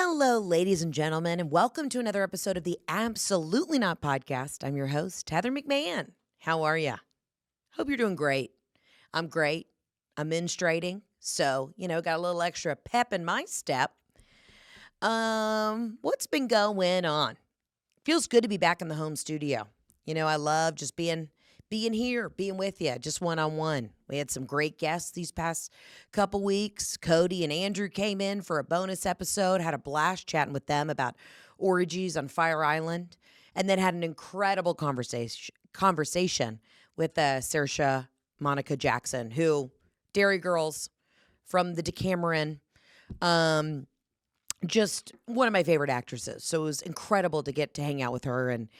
Hello, ladies and gentlemen, and welcome to another episode of the Absolutely Not podcast. I'm your host, Heather McMahan. How are you? Hope you're doing great. I'm great. I'm menstruating, so, got a little extra pep in my step. What's been going on? Feels good to be back in the home studio. I love just being here, being with you, just one-on-one. We had some great guests these past couple weeks. Cody and Andrew came in for a bonus episode, had a blast chatting with them about orgies on Fire Island, and then had an incredible conversation with Saoirse Monica Jackson, who, Dairy Girls from the Decameron, just one of my favorite actresses. So it was incredible to get to hang out with her and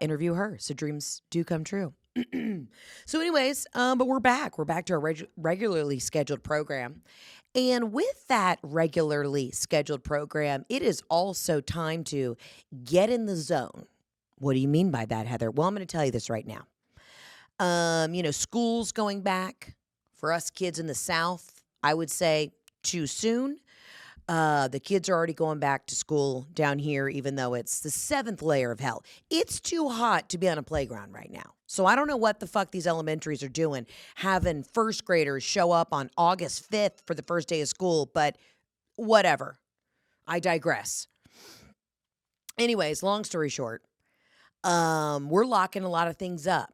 interview her. So dreams do come true. So anyways, but we're back. We're back to our regularly scheduled program. And with that regularly scheduled program, it is also time to get in the zone. What do you mean by that, Heather? Well, I'm going to tell you this right now. School's going back for us kids in the South. I would say too soon. The kids are already going back to school down here, even though it's the seventh layer of hell. It's too hot to be on a playground right now. So I don't know what the fuck these elementaries are doing, having first graders show up on August 5th for the first day of school, but whatever. I digress. Anyways, long story short, we're locking a lot of things up.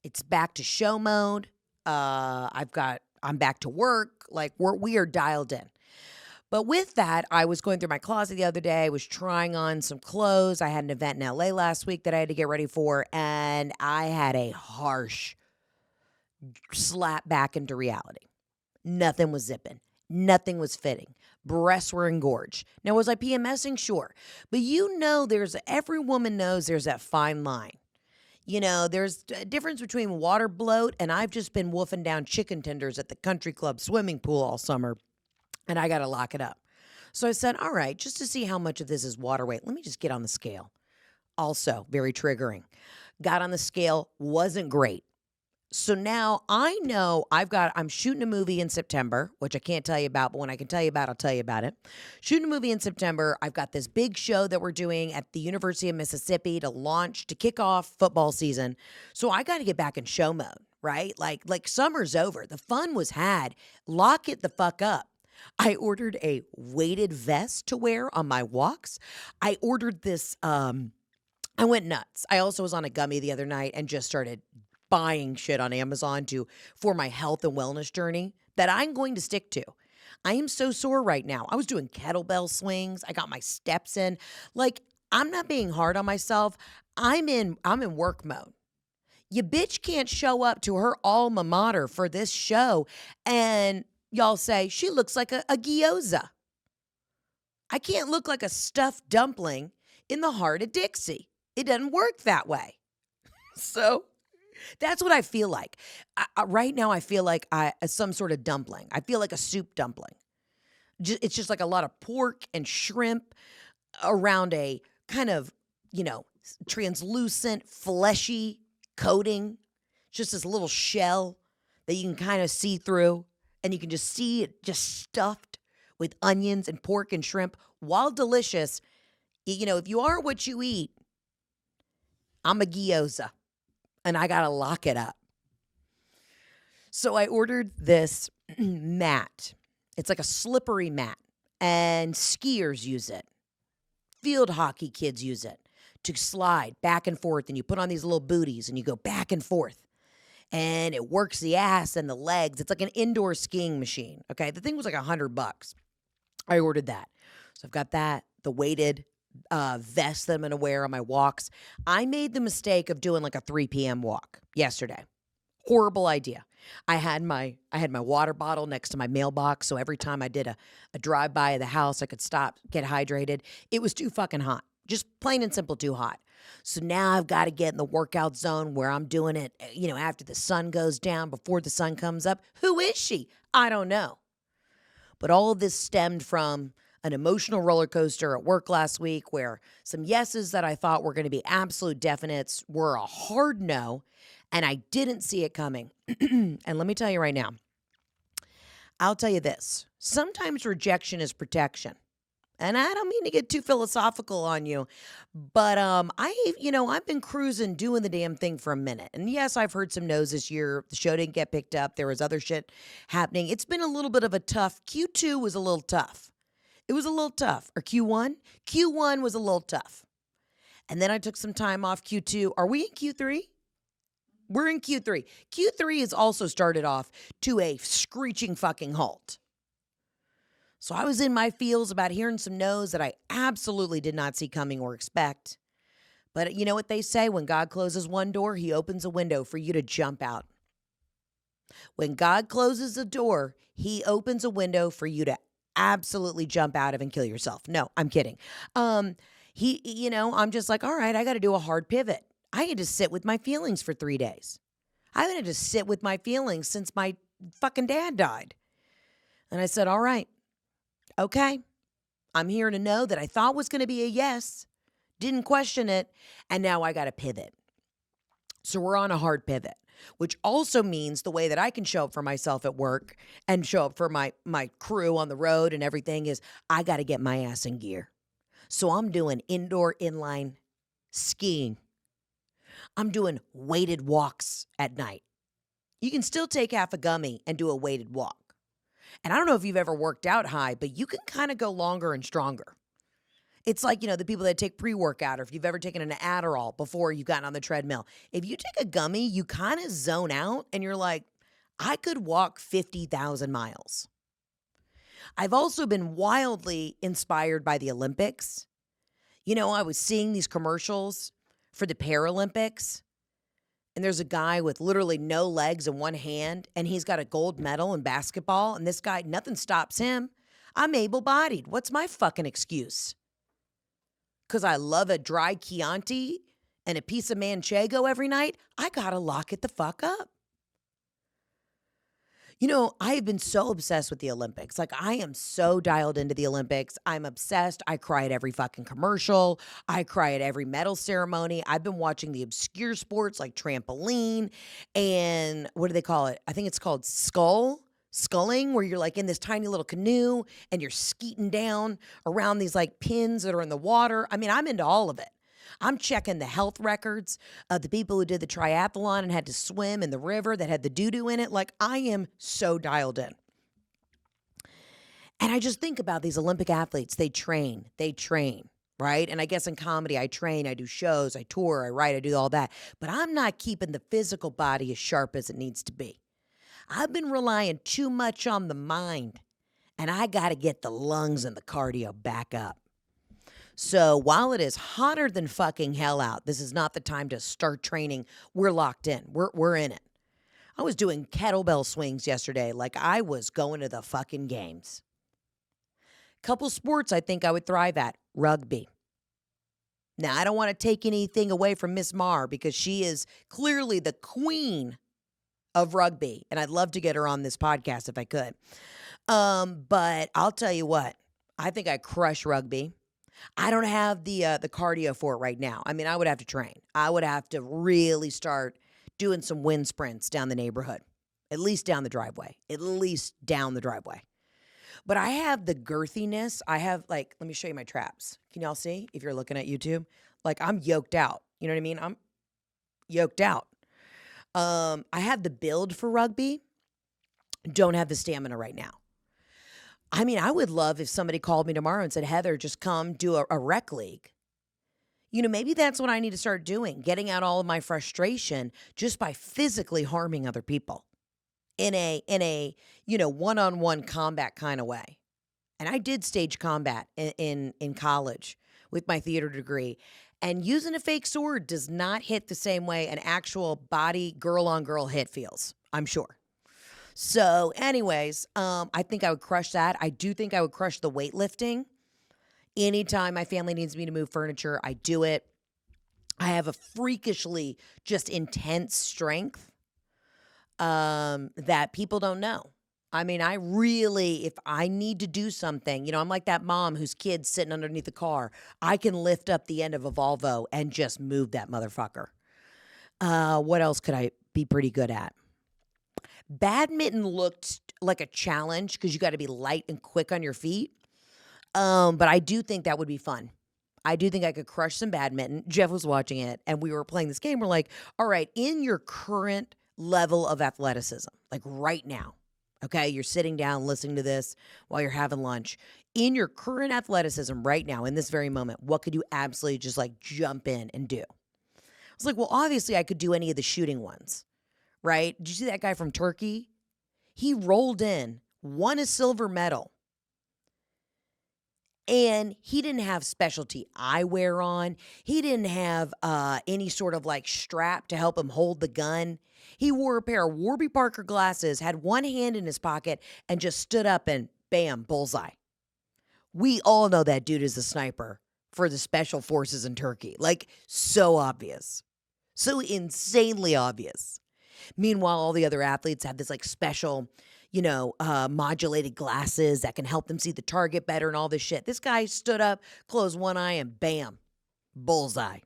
It's back to show mode. I'm back to work. Like we are dialed in. But with that, I was going through my closet the other day. I was trying on some clothes. I had an event in LA last week that I had to get ready for, and I had a harsh slap back into reality. Nothing was zipping. Nothing was fitting. Breasts were engorged. Now, was I PMSing? Sure. But every woman knows there's that fine line. There's a difference between water bloat, and I've just been wolfing down chicken tenders at the country club swimming pool all summer. And I got to lock it up. So I said, all right, just to see how much of this is water weight, let me just get on the scale. Also, very triggering. Got on the scale, wasn't great. So now I know I'm shooting a movie in September, which I can't tell you about, but when I can tell you about, I'll tell you about it. Shooting a movie in September. I've got this big show that we're doing at the University of Mississippi to kick off football season. So I got to get back in show mode, right? Like summer's over. The fun was had. Lock it the fuck up. I ordered a weighted vest to wear on my walks. I ordered this, I went nuts. I also was on a gummy the other night and just started buying shit on Amazon for my health and wellness journey that I'm going to stick to. I am so sore right now. I was doing kettlebell swings. I got my steps in. Like, I'm not being hard on myself. I'm in work mode. Your bitch can't show up to her alma mater for this show and y'all say, she looks like a gyoza. I can't look like a stuffed dumpling in the heart of Dixie. It doesn't work that way. So that's what I feel like. Right now, I feel like some sort of dumpling. I feel like a soup dumpling. It's just like a lot of pork and shrimp around a kind of, translucent, fleshy coating. Just this little shell that you can kind of see through. And you can just see it just stuffed with onions and pork and shrimp. While delicious, if you are what you eat, I'm a gyoza. And I got to lock it up. So I ordered this mat. It's like a slippery mat. And skiers use it. Field hockey kids use it to slide back and forth. And you put on these little booties and you go back and forth. And it works the ass and the legs. It's like an indoor skiing machine. Okay. The thing was like $100. I ordered that. So I've got that, the weighted vest that I'm going to wear on my walks. I made the mistake of doing like a 3 p.m. walk yesterday. Horrible idea. I had my water bottle next to my mailbox. So every time I did a drive-by of the house, I could stop, get hydrated. It was too fucking hot. Just plain and simple too hot. So now I've got to get in the workout zone where I'm doing it, after the sun goes down, before the sun comes up. Who is she? I don't know. But all of this stemmed from an emotional roller coaster at work last week where some yeses that I thought were going to be absolute definites were a hard no, and I didn't see it coming. And let me tell you right now, I'll tell you this. Sometimes rejection is protection. And I don't mean to get too philosophical on you, but I've been cruising doing the damn thing for a minute. And yes, I've heard some no's this year. The show didn't get picked up. There was other shit happening. It's been a little bit of a tough. Q2 was a little tough. It was a little tough. Or Q1? Q1 was a little tough. And then I took some time off Q2. Are we in Q3? We're in Q3. Q3 has also started off to a screeching fucking halt. So I was in my feels about hearing some no's that I absolutely did not see coming or expect. But you know what they say? When God closes one door, he opens a window for you to jump out. When God closes a door, he opens a window for you to absolutely jump out of and kill yourself. No, I'm kidding. I'm just like, all right, I got to do a hard pivot. I had to sit with my feelings for 3 days. I had to sit with my feelings since my fucking dad died. And I said, all right, okay, I'm here to know that I thought was going to be a yes, didn't question it, and now I got to pivot. So we're on a hard pivot, which also means the way that I can show up for myself at work and show up for my crew on the road and everything is I got to get my ass in gear. So I'm doing indoor inline skiing. I'm doing weighted walks at night. You can still take half a gummy and do a weighted walk. And I don't know if you've ever worked out high, but you can kind of go longer and stronger. It's like, the people that take pre-workout or if you've ever taken an Adderall before you've gotten on the treadmill. If you take a gummy, you kind of zone out and you're like, I could walk 50,000 miles. I've also been wildly inspired by the Olympics. I was seeing these commercials for the Paralympics, and there's a guy with literally no legs and one hand, and he's got a gold medal in basketball, and this guy, nothing stops him. I'm able-bodied. What's my fucking excuse? Because I love a dry Chianti and a piece of Manchego every night? I gotta lock it the fuck up. I have been so obsessed with the Olympics. Like, I am so dialed into the Olympics. I'm obsessed. I cry at every fucking commercial. I cry at every medal ceremony. I've been watching the obscure sports like trampoline and what do they call it? I think it's called sculling, where you're like in this tiny little canoe and you're skeeting down around these like pins that are in the water. I mean, I'm into all of it. I'm checking the health records of the people who did the triathlon and had to swim in the river that had the doo-doo in it. Like, I am so dialed in. And I just think about these Olympic athletes. They train, right? And I guess in comedy, I train, I do shows, I tour, I write, I do all that. But I'm not keeping the physical body as sharp as it needs to be. I've been relying too much on the mind, and I got to get the lungs and the cardio back up. So while it is hotter than fucking hell out, this is not the time to start training. We're locked in. We're in it. I was doing kettlebell swings yesterday like I was going to the fucking games. Couple sports I think I would thrive at. Rugby. Now, I don't want to take anything away from Miss Marr because she is clearly the queen of rugby, and I'd love to get her on this podcast if I could. But I'll tell you what, I think I crush rugby. I don't have the cardio for it right now. I mean, I would have to train. I would have to really start doing some wind sprints down the neighborhood, at least down the driveway, But I have the girthiness. I have let me show you my traps. Can y'all see if you're looking at YouTube? Like, I'm yoked out. You know what I mean? I'm yoked out. I have the build for rugby. Don't have the stamina right now. I mean, I would love if somebody called me tomorrow and said, Heather, just come do a rec league. Maybe that's what I need to start doing, getting out all of my frustration just by physically harming other people in a one-on-one combat kind of way. And I did stage combat in college with my theater degree. And using a fake sword does not hit the same way an actual body girl-on-girl hit feels, I'm sure. So anyways, I think I would crush that. I do think I would crush the weightlifting. Anytime my family needs me to move furniture, I do it. I have a freakishly just intense strength that people don't know. I mean, if I need to do something, I'm like that mom whose kid's sitting underneath the car. I can lift up the end of a Volvo and just move that motherfucker. What else could I be pretty good at? Badminton looked like a challenge because you got to be light and quick on your feet. But I do think that would be fun. I do think I could crush some badminton. Jeff was watching it, and we were playing this game. We're like, all right, in your current level of athleticism, like right now, okay, you're sitting down listening to this while you're having lunch. In your current athleticism right now, in this very moment, what could you absolutely just like jump in and do? I was like, well, obviously, I could do any of the shooting ones, right? Did you see that guy from Turkey? He rolled in, won a silver medal. And he didn't have specialty eyewear on. He didn't have any sort of like strap to help him hold the gun. He wore a pair of Warby Parker glasses, had one hand in his pocket, and just stood up and bam, bullseye. We all know that dude is a sniper for the special forces in Turkey. Like, so obvious. So insanely obvious. Meanwhile, all the other athletes have this like special, modulated glasses that can help them see the target better and all this shit. This guy stood up, closed one eye, and bam, bullseye.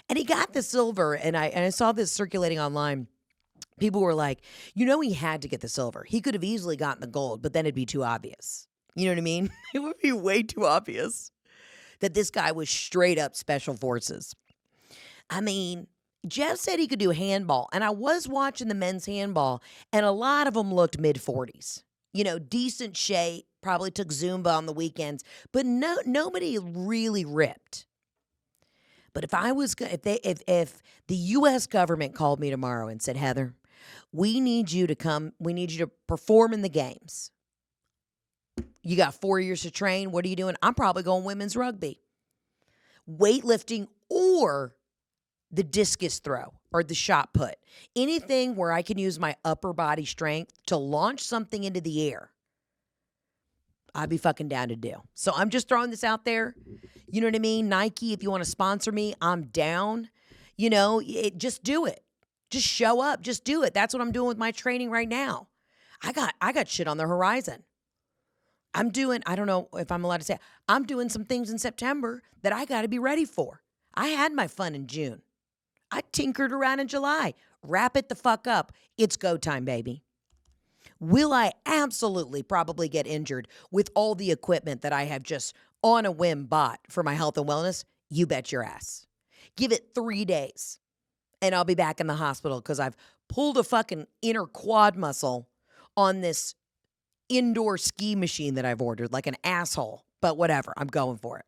And he got the silver, and I saw this circulating online. People were like, he had to get the silver. He could have easily gotten the gold, but then it'd be too obvious. You know what I mean? It would be way too obvious that this guy was straight up special forces. I mean, Jeff said he could do handball, and I was watching the men's handball, and a lot of them looked mid-40s. Decent shape, probably took Zumba on the weekends, but nobody really ripped. But if the U.S. government called me tomorrow and said, Heather, we need you to perform in the games. You got 4 years to train. What are you doing? I'm probably going women's rugby, weightlifting, or the discus throw or the shot put. Anything where I can use my upper body strength to launch something into the air, I'd be fucking down to do. So I'm just throwing this out there. You know what I mean? Nike, if you want to sponsor me, I'm down. Just do it. Just show up. Just do it. That's what I'm doing with my training right now. I got shit on the horizon. I don't know if I'm allowed to say, I'm doing some things in September that I got to be ready for. I had my fun in June. I tinkered around in July. Wrap it the fuck up. It's go time, baby. Will I absolutely probably get injured with all the equipment that I have just on a whim bought for my health and wellness? You bet your ass. Give it 3 days and I'll be back in the hospital because I've pulled a fucking inner quad muscle on this indoor ski machine that I've ordered like an asshole. But whatever, I'm going for it.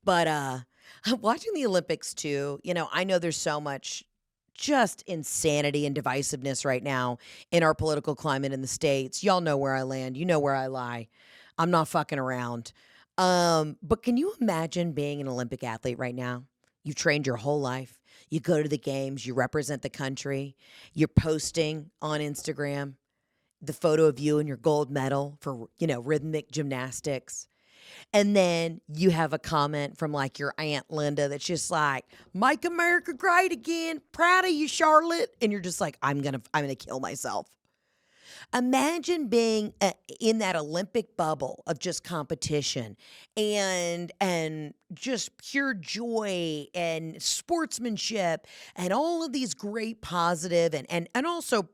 But I'm watching the Olympics too. I know there's so much just insanity and divisiveness right now in our political climate in the States. Y'all know where I land. You know where I lie. I'm not fucking around. But can you imagine being an Olympic athlete right now? You've trained your whole life. You go to the games. You represent the country. You're posting on Instagram the photo of you and your gold medal for, rhythmic gymnastics. And then you have a comment from like your Aunt Linda that's just like, "Make America great again. Proud of you, Charlotte." And you're just like, I'm gonna kill myself. Imagine being in that Olympic bubble of just competition and just pure joy and sportsmanship and all of these great positive and also,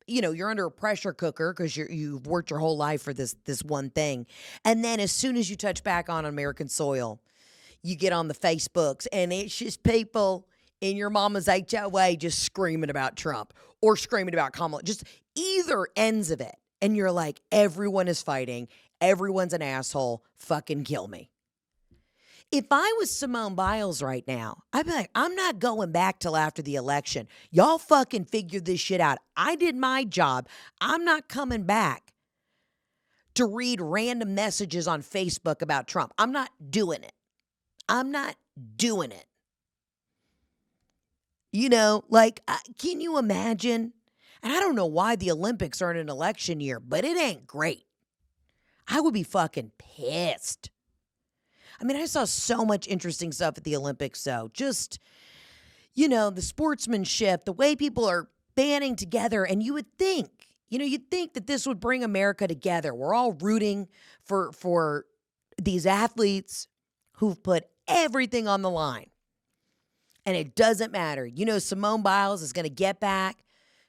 you're under a pressure cooker because you've worked your whole life for this one thing. And then as soon as you touch back on American soil, you get on the Facebooks and it's just people in your mama's HOA just screaming about Trump or screaming about Kamala, just either ends of it. And you're like, everyone is fighting. Everyone's an asshole. Fucking kill me. If I was Simone Biles right now, I'd be like, I'm not going back till after the election. Y'all fucking figure this shit out. I did my job. I'm not coming back to read random messages on Facebook about Trump. I'm not doing it. I'm not doing it. Can you imagine? And I don't know why the Olympics aren't an election year, but it ain't great. I would be fucking pissed. I mean, I saw so much interesting stuff at the Olympics, though. Just, the sportsmanship, the way people are banding together. And you would think, you'd think that this would bring America together. We're all rooting for these athletes who've put everything on the line. And it doesn't matter. Simone Biles is going to get back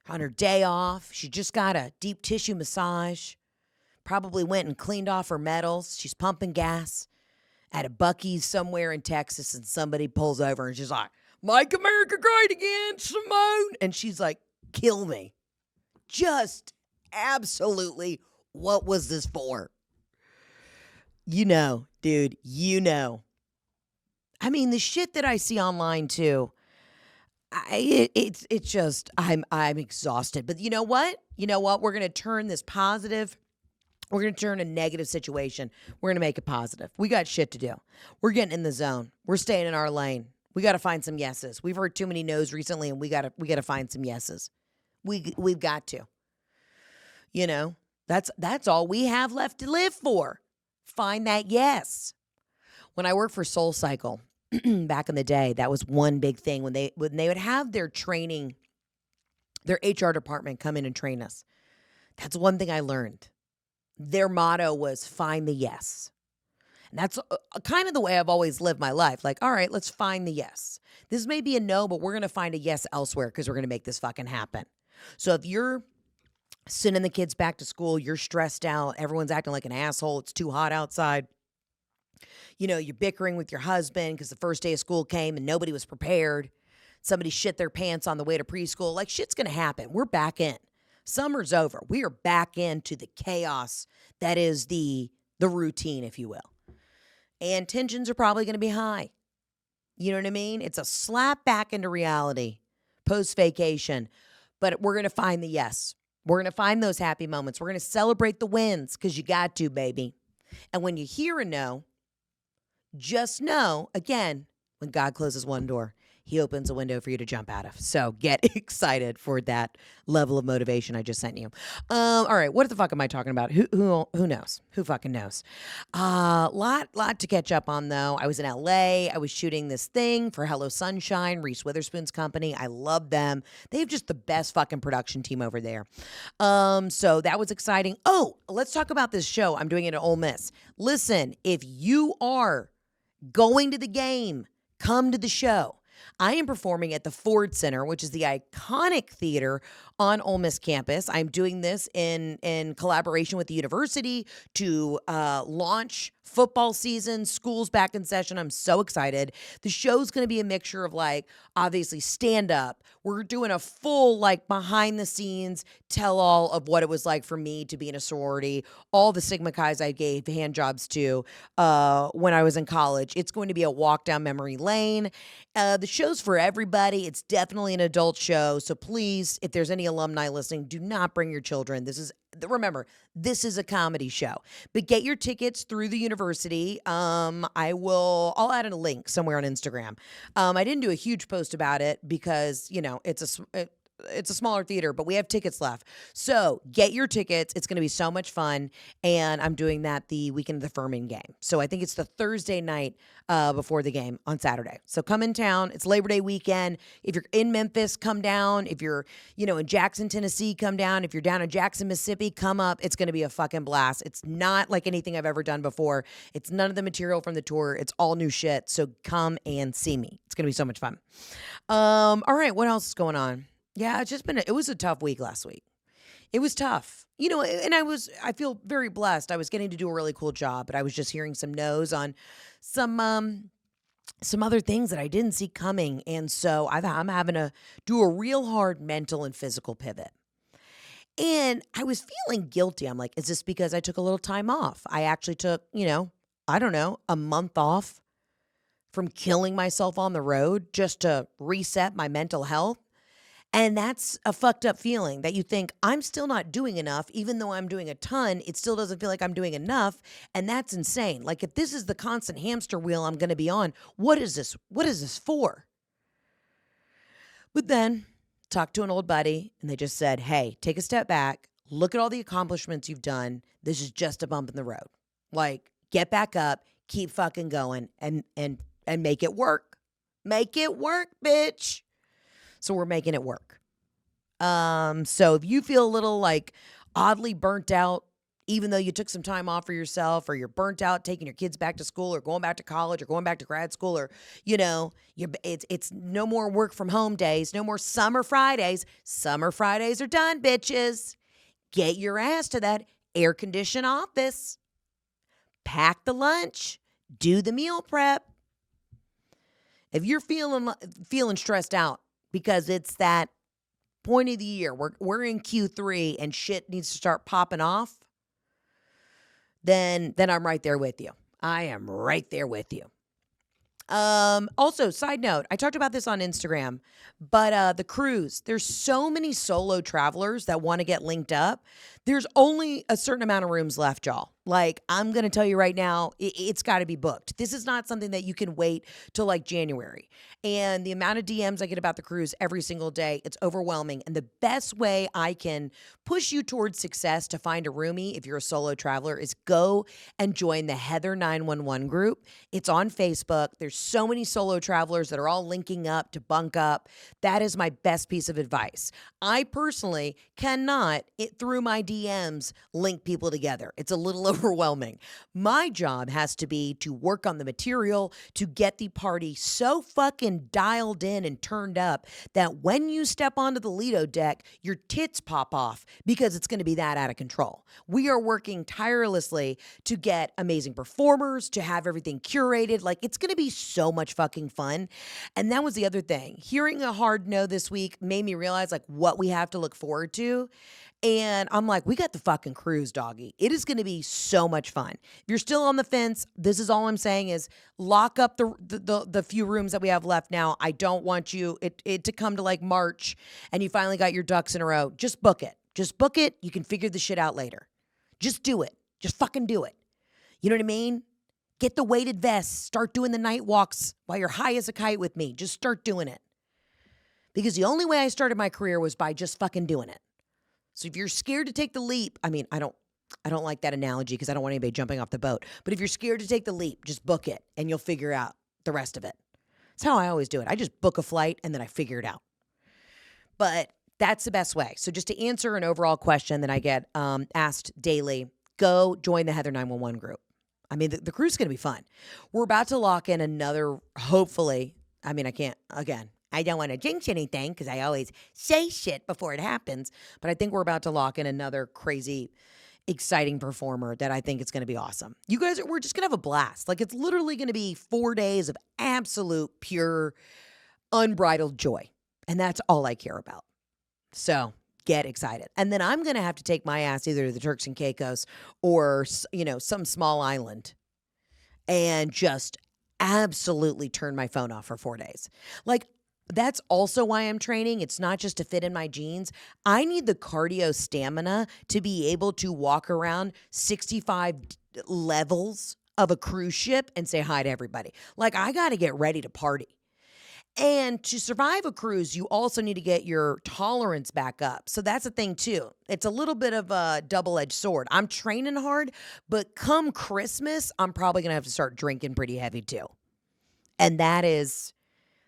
on her day off. She just got a deep tissue massage. Probably went and cleaned off her medals. She's pumping gas at a Buc-ee's somewhere in Texas, and somebody pulls over and she's like, "Make America great again, Simone." And she's like, "Kill me." Just absolutely, what was this for? You know, dude, you know. I mean, the shit that I see online too, it's just, I'm exhausted. But you know what? You know what? We're going to turn this positive. We're going to turn a negative situation. We're going to make it positive. We got shit to do. We're getting in the zone. We're staying in our lane. We got to find some yeses. We've heard too many no's recently, and we got to find some yeses. We've got to. You know, that's all we have left to live for. Find that yes. When I worked for Soul Cycle back in the day, that was one big thing when they would have their training, their HR department come in and train us. That's one thing I learned. Their motto was find the yes. And that's kind of the way I've always lived my life. Like, all right, let's find the yes. This may be a no, but we're going to find a yes elsewhere because we're going to make this fucking happen. So if you're sending the kids back to school, you're stressed out, everyone's acting like an asshole, it's too hot outside, you know, you're bickering with your husband because the first day of school came and nobody was prepared, somebody shit their pants on the way to preschool, like shit's going to happen. We're back in. Summer's over. We are back into the chaos that is the routine, if you will. And tensions are probably going to be high. You know what I mean? It's a slap back into reality post-vacation. But we're going to find the yes. We're going to find those happy moments. We're going to celebrate the wins because you got to, baby. And when you hear a no, just know, again, when God closes one door, he opens a window for you to jump out of. So get excited for that level of motivation I just sent you. All right, what the fuck am I talking about? Who knows? Who fucking knows? Lot to catch up on though. I was in LA. I was shooting this thing for Hello Sunshine, Reese Witherspoon's company. I love them. They have just the best fucking production team over there. So that was exciting. Oh, let's talk about this show. I'm doing it at Ole Miss. Listen, if you are going to the game, come to the show. I am performing at the Ford Center, which is the iconic theater on Ole Miss campus. I'm doing this in collaboration with the university to launch football season, school's back in session. I'm so excited. The show's going to be a mixture of like, obviously stand up. We're doing a full like behind the scenes tell all of what it was like for me to be in a sorority, all the Sigma Chi's I gave hand jobs to when I was in college. It's going to be a walk down memory lane. The show's for everybody. It's definitely an adult show. So please, if there's any alumni listening, do not bring your children. Remember, this is a comedy show, but get your tickets through the university. I'll add a link somewhere on Instagram. I didn't do a huge post about it because, you know, it's a smaller theater, but we have tickets left. So get your tickets. It's going to be so much fun. And I'm doing that the weekend of the Furman game. So I think it's the Thursday night before the game on Saturday. So come in town. It's Labor Day weekend. If you're in Memphis, come down. If you're, in Jackson, Tennessee, come down. If you're down in Jackson, Mississippi, come up. It's going to be a fucking blast. It's not like anything I've ever done before. It's none of the material from the tour. It's all new shit. So come and see me. It's going to be so much fun. All right. What else is going on? Yeah, it was a tough week last week. It was tough. And I feel very blessed. I was getting to do a really cool job, but I was just hearing some no's on some other things that I didn't see coming. And so I'm having to do a real hard mental and physical pivot. And I was feeling guilty. I'm like, is this because I took a little time off? I actually took, a month off from killing myself on the road just to reset my mental health. And that's a fucked up feeling that you think I'm still not doing enough, even though I'm doing a ton, it still doesn't feel like I'm doing enough. And that's insane. Like if this is the constant hamster wheel I'm going to be on, what is this? What is this for? But then talked to an old buddy and they just said, hey, take a step back. Look at all the accomplishments you've done. This is just a bump in the road. Like get back up, keep fucking going and make it work. Make it work, bitch. So we're making it work. So if you feel a little like oddly burnt out, even though you took some time off for yourself, or you're burnt out taking your kids back to school or going back to college or going back to grad school, or, it's no more work from home days, no more summer Fridays. Summer Fridays are done, bitches. Get your ass to that air condition office, pack the lunch, do the meal prep. If you're feeling stressed out because it's that point of the year, we're in Q3 and shit needs to start popping off, then I'm right there with you. I am right there with you. Also, side note, I talked about this on Instagram, but the cruise, there's so many solo travelers that want to get linked up. There's only a certain amount of rooms left, y'all. Like, I'm going to tell you right now, it's got to be booked. This is not something that you can wait till like January. And the amount of DMs I get about the cruise every single day, it's overwhelming. And the best way I can push you towards success to find a roomie if you're a solo traveler is go and join the Heather 911 group. It's on Facebook. There's so many solo travelers that are all linking up to bunk up. That is my best piece of advice. I personally cannot, through my DMs, link people together. It's a little overwhelming. My job has to be to work on the material, to get the party so fucking dialed in and turned up that when you step onto the Lido deck, your tits pop off because it's going to be that out of control. We are working tirelessly to get amazing performers, to have everything curated. Like, it's going to be so much fucking fun. And that was the other thing. Hearing a hard no this week made me realize like what we have to look forward to. And I'm like, we got the fucking cruise, doggy. It is going to be so much fun. If you're still on the fence, this is all I'm saying is lock up the few rooms that we have left now. I don't want you it to come to like March and you finally got your ducks in a row. Just book it. Just book it. You can figure the shit out later. Just do it. Just fucking do it. You know what I mean? Get the weighted vests. Start doing the night walks while you're high as a kite with me. Just start doing it. Because the only way I started my career was by just fucking doing it. So if you're scared to take the leap, I mean, I don't like that analogy because I don't want anybody jumping off the boat. But if you're scared to take the leap, just book it and you'll figure out the rest of it. That's how I always do it. I just book a flight and then I figure it out. But that's the best way. So just to answer an overall question that I get asked daily, go join the Heather 911 group. I mean, the cruise is going to be fun. We're about to lock in another, hopefully, I mean, I don't want to jinx anything because I always say shit before it happens. But I think we're about to lock in another crazy, exciting performer that I think it's going to be awesome. We're just going to have a blast. Like, it's literally going to be 4 days of absolute, pure, unbridled joy. And that's all I care about. So get excited. And then I'm going to have to take my ass either to the Turks and Caicos or, some small island and just absolutely turn my phone off for 4 days. Like, that's also why I'm training. It's not just to fit in my jeans. I need the cardio stamina to be able to walk around 65 levels of a cruise ship and say hi to everybody. Like, I got to get ready to party. And to survive a cruise, you also need to get your tolerance back up. So that's a thing too. It's a little bit of a double-edged sword. I'm training hard, but come Christmas, I'm probably going to have to start drinking pretty heavy too. And that is...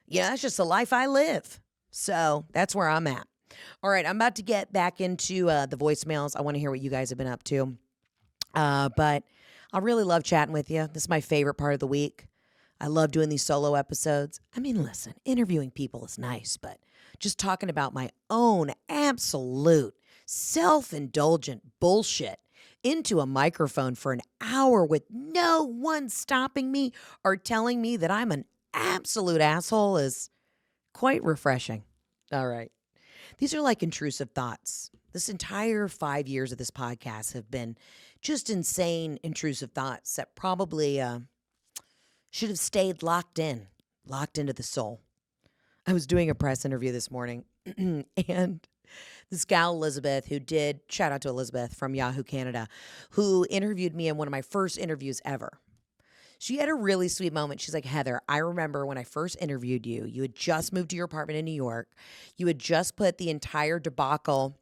yeah, that's just the life I live. So that's where I'm at. All right, I'm about to get back into the voicemails. I want to hear what you guys have been up to. But I really love chatting with you. This is my favorite part of the week. I love doing these solo episodes. I mean, listen, interviewing people is nice, but just talking about my own absolute self-indulgent bullshit into a microphone for an hour with no one stopping me or telling me that I'm an absolute asshole is quite refreshing. All right. These are like intrusive thoughts. This entire 5 years of this podcast have been just insane, intrusive thoughts that probably should have stayed locked into the soul. I was doing a press interview this morning and this gal, Elizabeth, shout out to Elizabeth from Yahoo Canada, who interviewed me in one of my first interviews ever. She had a really sweet moment. She's like, Heather, I remember when I first interviewed you, you had just moved to your apartment in New York. You had just put the entire debacle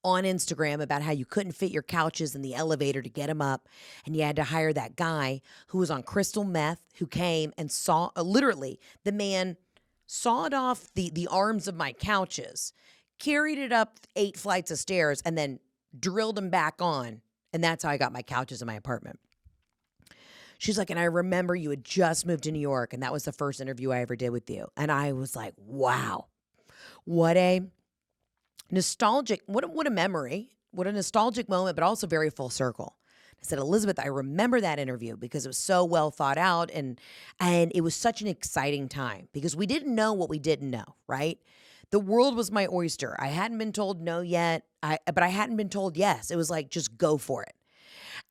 on Instagram about how you couldn't fit your couches in the elevator to get them up. And you had to hire that guy who was on crystal meth who came and saw, literally, the man sawed off the arms of my couches, carried it up 8 flights of stairs, and then drilled them back on. And that's how I got my couches in my apartment. She's like, and I remember you had just moved to New York, and that was the first interview I ever did with you. And I was like, wow, what a nostalgic, what a memory. what a nostalgic moment, but also very full circle. I said, Elizabeth, I remember that interview because it was so well thought out, and it was such an exciting time because we didn't know what we didn't know, right? The world was my oyster. I hadn't been told no yet, but I hadn't been told yes. It was like, just go for it.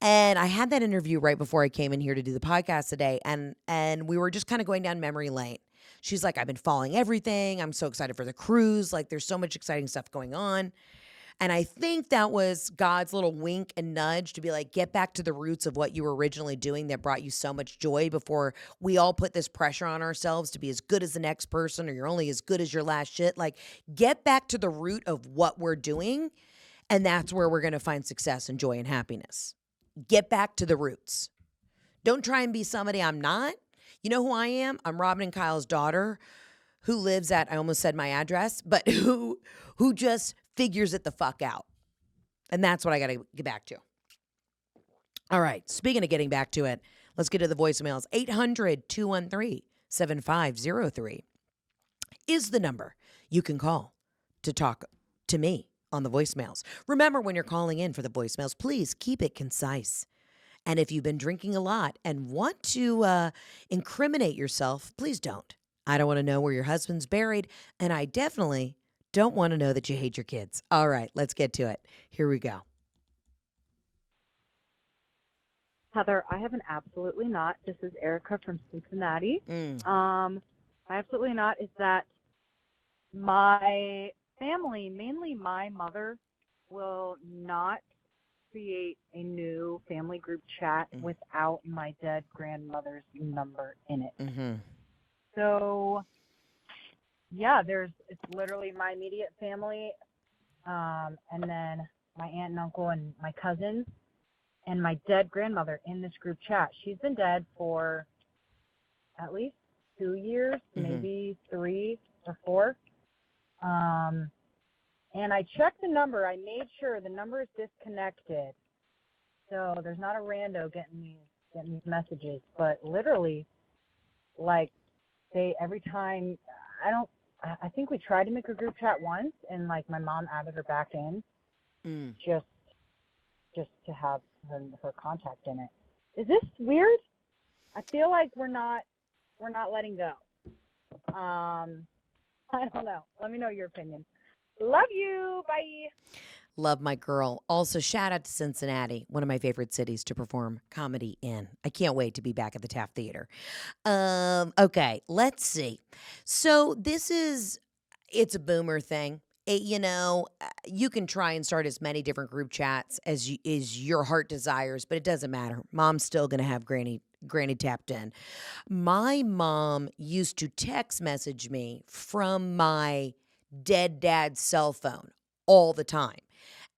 And I had that interview right before I came in here to do the podcast today, and we were just kind of going down memory lane. She's like, I've been following everything. I'm so excited for the cruise. Like, there's so much exciting stuff going on. And I think that was God's little wink and nudge to be like, get back to the roots of what you were originally doing that brought you so much joy before we all put this pressure on ourselves to be as good as the next person, or you're only as good as your last shit. Like, get back to the root of what we're doing. And that's where we're going to find success and joy and happiness. Get back to the roots. Don't try and be somebody I'm not. You know who I am? I'm Robin and Kyle's daughter who lives at, I almost said my address, but who just figures it the fuck out. And that's what I got to get back to. All right. Speaking of getting back to it, let's get to the voicemails. 800-213-7503 is the number you can call to talk to me on the voicemails. Remember, when you're calling in for the voicemails, please keep it concise. And if you've been drinking a lot and want to incriminate yourself, please don't. I don't want to know where your husband's buried, and I definitely don't want to know that you hate your kids. All right, let's get to it. Here we go. Heather, I have an absolutely not. This is Erica from Cincinnati. My absolutely not is that my family, mainly my mother, will not create a new family group chat without my dead grandmother's number in it. So, yeah, it's literally my immediate family, and then my aunt and uncle and my cousins, and my dead grandmother in this group chat. She's been dead for at least 2 years, maybe 3 or 4. And I checked the number. I made sure the number is disconnected. So there's not a rando getting these messages. But literally, like, every time, I think we tried to make a group chat once, and like my mom added her back in just to have her contact in it. Is this weird? I feel like we're not letting go. I don't know. Let me know your opinion. Love you. Bye. Love my girl. Also, shout out to Cincinnati, one of my favorite cities to perform comedy in. I can't wait to be back at the Taft Theater. Okay, let's see. So it's a boomer thing. You can try and start as many different group chats as your heart desires, but it doesn't matter. Mom's still going to have Granny tapped in. My mom used to text message me from my dead dad's cell phone all the time.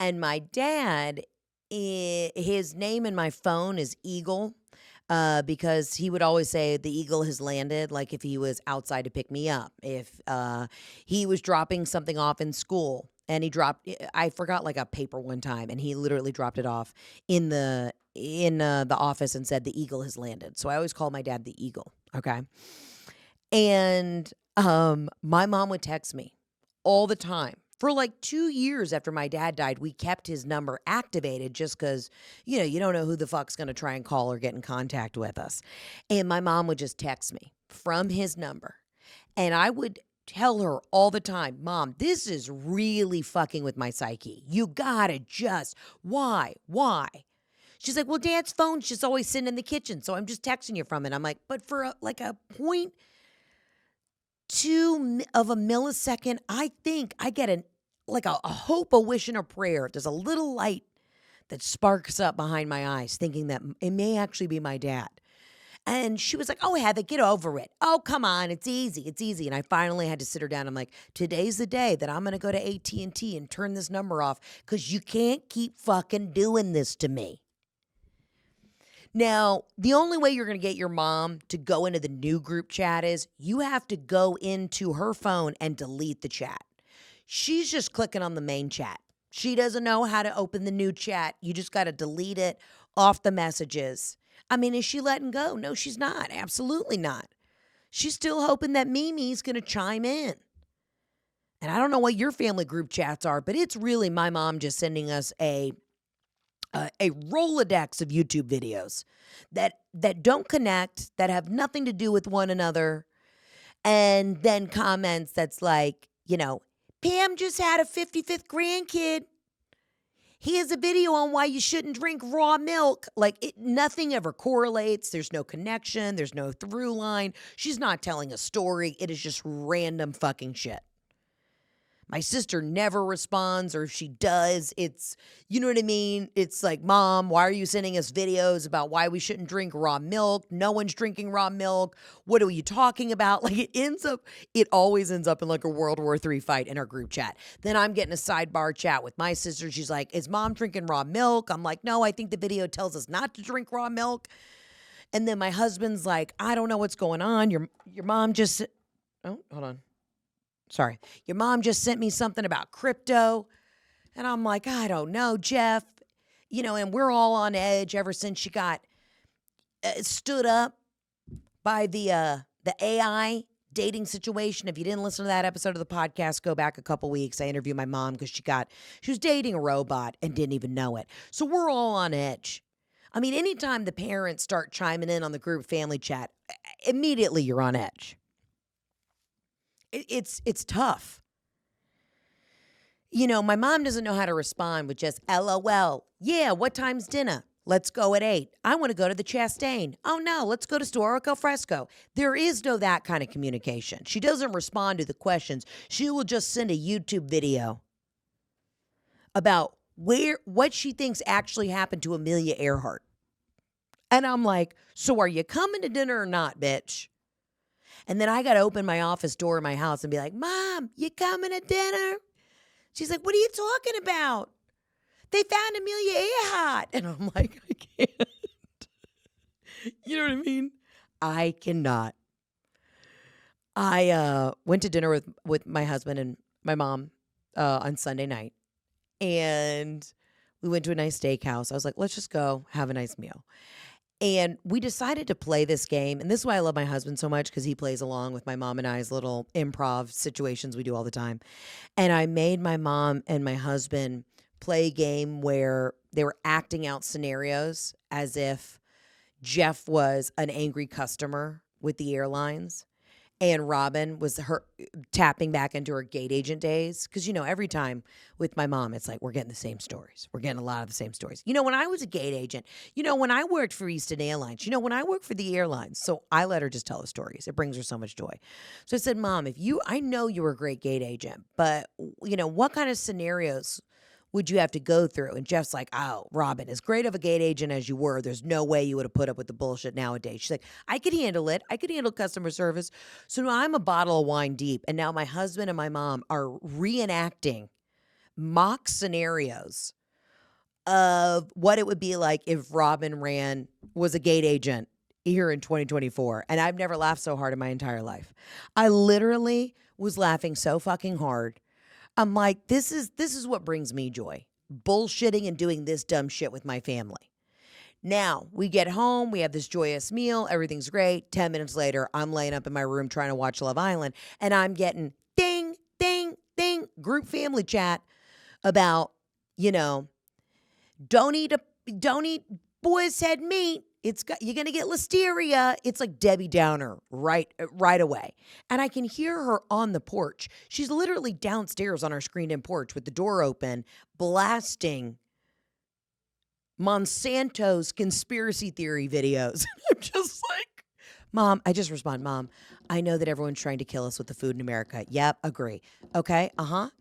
And my dad, his name in my phone is Eagle, because he would always say the eagle has landed, like if he was outside to pick me up, if he was dropping something off in school and I forgot like a paper one time, and he literally dropped it off in the office and said the eagle has landed. So I always call my dad the eagle. Okay. And my mom would text me all the time. For like 2 years after my dad died, we kept his number activated just because, you don't know who the fuck's going to try and call or get in contact with us. And my mom would just text me from his number. And I would tell her all the time, Mom, this is really fucking with my psyche. You gotta why? She's like, well, Dad's phone's just always sitting in the kitchen, so I'm just texting you from it. I'm like, but for a 0.2 of a millisecond, I think I get a hope, a wish, and a prayer. There's a little light that sparks up behind my eyes, thinking that it may actually be my dad. And she was like, oh, Heather, get over it. Oh, come on. It's easy. It's easy. And I finally had to sit her down. I'm like, today's the day that I'm going to go to AT&T and turn this number off because you can't keep fucking doing this to me. Now, the only way you're going to get your mom to go into the new group chat is you have to go into her phone and delete the chat. She's just clicking on the main chat. She doesn't know how to open the new chat. You just got to delete it off the messages. I mean, is she letting go? No, she's not. Absolutely not. She's still hoping that Mimi's going to chime in. And I don't know what your family group chats are, but it's really my mom just sending us a Rolodex of YouTube videos that don't connect, that have nothing to do with one another, and then comments that's like, Pam just had a 55th grandkid. Here's a video on why you shouldn't drink raw milk. Like, nothing ever correlates. There's no connection. There's no through line. She's not telling a story. It is just random fucking shit. My sister never responds, or if she does, it's, you know what I mean? It's like, Mom, why are you sending us videos about why we shouldn't drink raw milk? No one's drinking raw milk. What are you talking about? Like, it always ends up in like a World War III fight in our group chat. Then I'm getting a sidebar chat with my sister. She's like, is Mom drinking raw milk? I'm like, no, I think the video tells us not to drink raw milk. And then my husband's like, I don't know what's going on. Your mom just, oh, hold on. Sorry, your mom just sent me something about crypto. And I'm like, I don't know, Jeff. And we're all on edge ever since she got stood up by the AI dating situation. If you didn't listen to that episode of the podcast, go back a couple weeks. I interviewed my mom because she was dating a robot and didn't even know it. So we're all on edge. I mean, anytime the parents start chiming in on the group family chat, immediately you're on edge. It's tough. My mom doesn't know how to respond with just LOL. Yeah, what time's dinner? Let's go at 8. I want to go to the Chastain. Oh no, let's go to Storico al Fresco. There is no that kind of communication. She doesn't respond to the questions. She will just send a YouTube video about what she thinks actually happened to Amelia Earhart. And I'm like, so are you coming to dinner or not, bitch? And then I got to open my office door in my house and be like, Mom, you coming to dinner? She's like, what are you talking about? They found Amelia Earhart. And I'm like, I can't. You know what I mean? I cannot. I went to dinner with my husband and my mom on Sunday night. And we went to a nice steakhouse. I was like, let's just go have a nice meal. And we decided to play this game. And this is why I love my husband so much, because he plays along with my mom and I's little improv situations we do all the time. And I made my mom and my husband play a game where they were acting out scenarios as if Jeff was an angry customer with the airlines and Robin was her tapping back into her gate agent days. Because, every time with my mom, it's like we're getting the same stories. We're getting a lot of the same stories. When I was a gate agent, when I worked for Eastern Airlines, when I worked for the airlines, so I let her just tell the stories. It brings her so much joy. So I said, Mom, I know you were a great gate agent, but, what kind of scenarios would you have to go through? And Jeff's like, oh, Robin, as great of a gate agent as you were, there's no way you would have put up with the bullshit nowadays. She's like, I could handle it. I could handle customer service. So now I'm a bottle of wine deep. And now my husband and my mom are reenacting mock scenarios of what it would be like if Robin was a gate agent here in 2024. And I've never laughed so hard in my entire life. I literally was laughing so fucking hard. I'm like, this is what brings me joy. Bullshitting and doing this dumb shit with my family. Now, we get home, we have this joyous meal, everything's great. 10 minutes later, I'm laying up in my room trying to watch Love Island, and I'm getting ding, ding, ding, group family chat about, don't eat boar's head meat. You're going to get listeria. It's like Debbie Downer right away. And I can hear her on the porch. She's literally downstairs on our screened-in porch with the door open, blasting Monsanto's conspiracy theory videos. I'm just like, Mom, I just respond, Mom, I know that everyone's trying to kill us with the food in America. Yep, agree. Okay,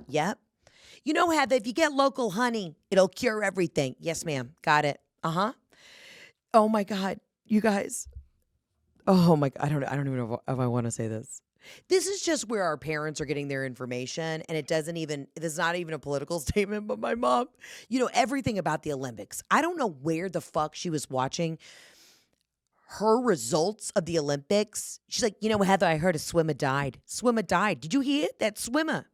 yep. Heather, if you get local honey, it'll cure everything. Yes, ma'am, got it. Oh my God, you guys. Oh my God, I don't even know if I want to say this. This is just where our parents are getting their information, and it's not even a political statement, but my mom, everything about the Olympics. I don't know where the fuck she was watching her results of the Olympics. She's like, Heather, I heard a swimmer died. Swimmer died. Did you hear it? That swimmer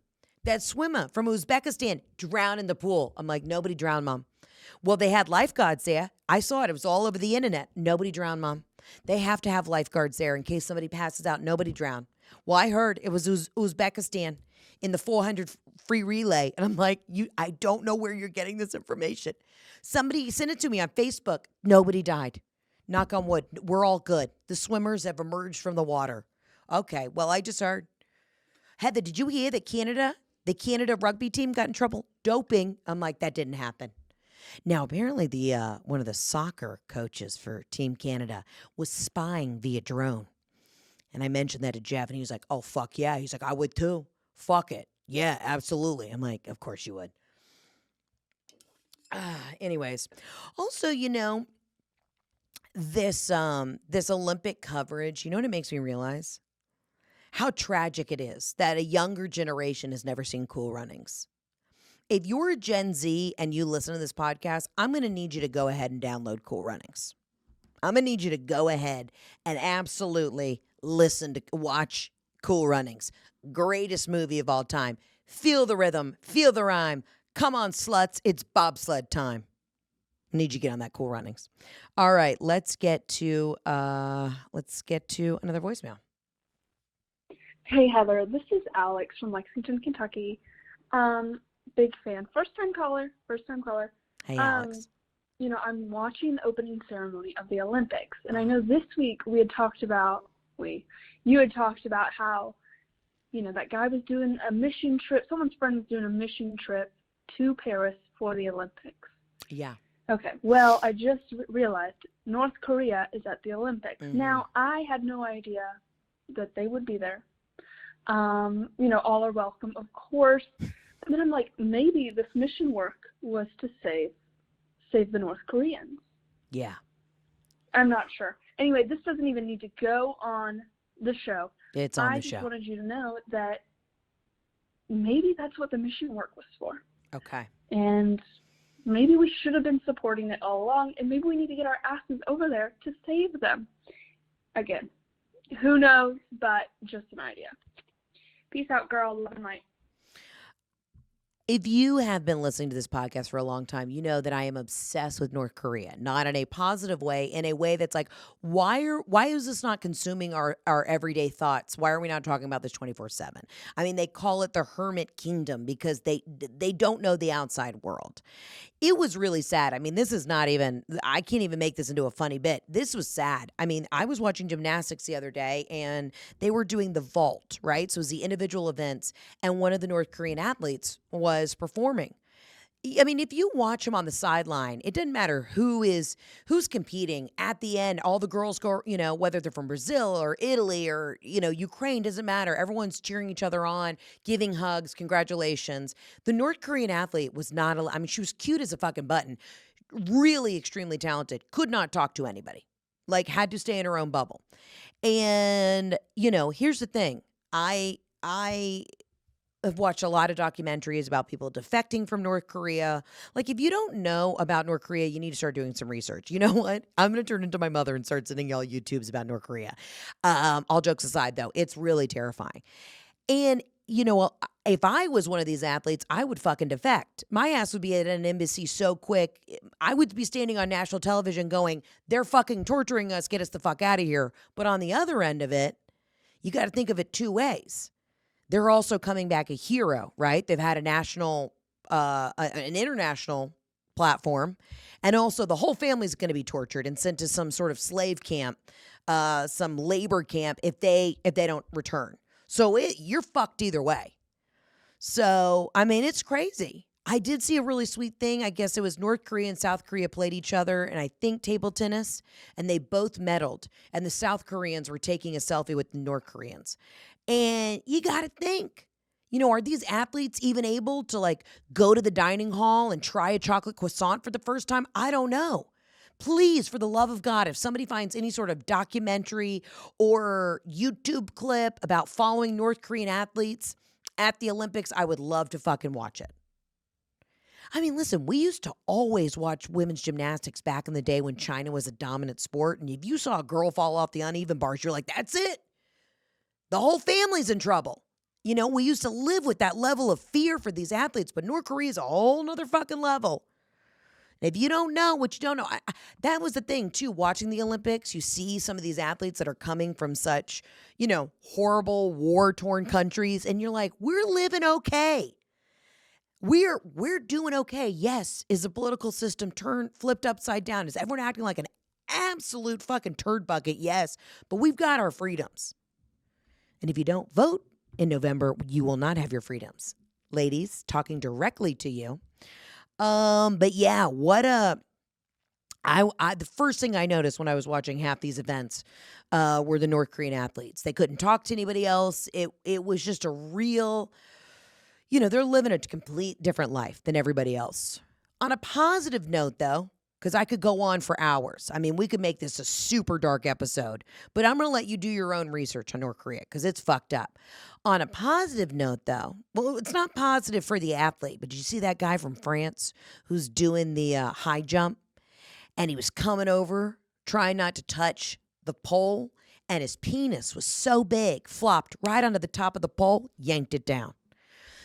from Uzbekistan drowned in the pool. I'm like, nobody drowned, Mom. Well, they had lifeguards there. I saw it. It was all over the internet. Nobody drowned, Mom. They have to have lifeguards there in case somebody passes out. Nobody drowned. Well, I heard it was Uzbekistan. in the 400 free relay. And I'm like, I don't know where you're getting this information. Somebody sent it to me on Facebook. Nobody died. Knock on wood. We're all good. The swimmers have emerged from the water. Okay, well, I just heard. Heather, did you hear that the Canada rugby team got in trouble? Doping. I'm like, that didn't happen. Now, apparently the one of the soccer coaches for Team Canada was spying via drone. And I mentioned that to Jeff, and he was like, oh, fuck yeah. He's like, I would too. Fuck it. Yeah, absolutely. I'm like, of course you would. Anyways, also, this Olympic coverage, you know what it makes me realize? How tragic it is that a younger generation has never seen Cool Runnings. If you're a Gen Z and you listen to this podcast, I'm going to need you to go ahead and download Cool Runnings. I'm going to need you to go ahead and absolutely watch Cool Runnings. Greatest movie of all time. Feel the rhythm, feel the rhyme. Come on, sluts, it's bobsled time. I need you to get on that Cool Runnings. All right, let's get to another voicemail. Hey, Heather. This is Alex from Lexington, Kentucky. Big fan. First time caller. Hey, Alex. I'm watching the opening ceremony of the Olympics, and I know this week you had talked about how, that guy was doing a mission trip. Someone's friend was doing a mission trip to Paris for the Olympics. Yeah. Okay. Well, I just realized North Korea is at the Olympics. Mm-hmm. Now, I had no idea that they would be there. All are welcome, of course. And then I'm like, maybe this mission work was to save the North Koreans. Yeah. I'm not sure. Anyway, this doesn't even need to go on the show. It's on the I show. just wanted you to know that maybe that's what the mission work was for. Okay. And maybe we should have been supporting it all along, and maybe we need to get our asses over there to save them. Again, who knows, but just an idea. Peace out, girl. Love and light. If you have been listening to this podcast for a long time, you know that I am obsessed with North Korea, not in a positive way, in a way that's like, why is this not consuming our everyday thoughts? Why are we not talking about this 24/7? I mean, they call it the hermit kingdom because they don't know the outside world. It was really sad. I mean, this is not even, I can't even make this into a funny bit. This was sad. I mean, I was watching gymnastics the other day and they were doing the vault, right? So it was the individual events, and one of the North Korean athletes was performing. I mean, if you watch him on the sideline, it doesn't matter who's competing. At the end, all the girls go, whether they're from Brazil or Italy or, Ukraine, doesn't matter. Everyone's cheering each other on, giving hugs, congratulations. The North Korean athlete was not, she was cute as a fucking button, really extremely talented, could not talk to anybody, had to stay in her own bubble. And, here's the thing. I I've watched a lot of documentaries about people defecting from North Korea. If you don't know about North Korea, you need to start doing some research. You know what? I'm going to turn into my mother and start sending y'all YouTubes about North Korea. All jokes aside, though, it's really terrifying. And, if I was one of these athletes, I would fucking defect. My ass would be at an embassy so quick. I would be standing on national television going, they're fucking torturing us. Get us the fuck out of here. But on the other end of it, you got to think of it two ways. They're also coming back a hero, right? They've had a national, an international platform, and also the whole family's going to be tortured and sent to some sort of slave camp, some labor camp if they don't return. So you're fucked either way. So I mean, it's crazy. I did see a really sweet thing. I guess it was North Korea and South Korea played each other, and I think table tennis, and they both medaled. And the South Koreans were taking a selfie with the North Koreans. And you got to think, are these athletes even able to go to the dining hall and try a chocolate croissant for the first time? I don't know. Please, for the love of God, if somebody finds any sort of documentary or YouTube clip about following North Korean athletes at the Olympics, I would love to fucking watch it. I mean, listen, we used to always watch women's gymnastics back in the day when China was a dominant sport. And if you saw a girl fall off the uneven bars, you're like, that's it. The whole family's in trouble. We used to live with that level of fear for these athletes, but North Korea is a whole nother fucking level. And if you don't know what you don't know, that was the thing too. Watching the Olympics, you see some of these athletes that are coming from such, horrible war-torn countries, and you're like, we're living okay. We're doing okay. Yes, is the political system flipped upside down? Is everyone acting like an absolute fucking turd bucket? Yes, but we've got our freedoms. And if you don't vote in November, you will not have your freedoms. Ladies, talking directly to you. But yeah, the first thing I noticed when I was watching half these events were the North Korean athletes. They couldn't talk to anybody else. It was just a real, they're living a complete different life than everybody else. On a positive note, though, because I could go on for hours. I mean, we could make this a super dark episode, but I'm going to let you do your own research on North Korea because it's fucked up. On a positive note, though, well, it's not positive for the athlete, but did you see that guy from France who's doing the high jump? And he was coming over, trying not to touch the pole, and his penis was so big, flopped right onto the top of the pole, yanked it down.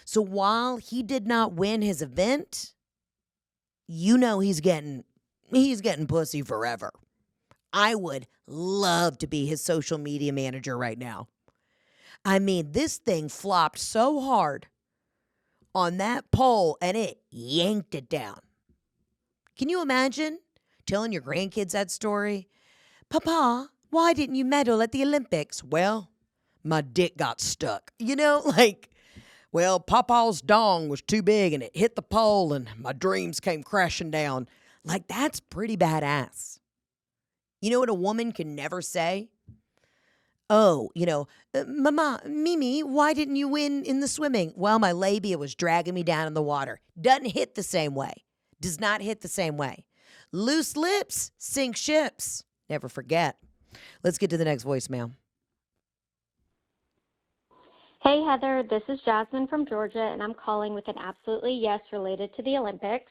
So while he did not win his event, he's getting pussy forever. I would love to be his social media manager right now. I mean, this thing flopped so hard on that pole and it yanked it down. Can you imagine telling your grandkids that story? Papa, why didn't you medal at the Olympics? Well, my dick got stuck. Well, Papa's dong was too big and it hit the pole and my dreams came crashing down. That's pretty badass. You know what a woman can never say? Oh, Mama, Mimi, why didn't you win in the swimming? Well, my labia was dragging me down in the water. Doesn't hit the same way. Does not hit the same way. Loose lips sink ships. Never forget. Let's get to the next voicemail. Hey, Heather, this is Jasmine from Georgia, and I'm calling with an absolutely yes related to the Olympics.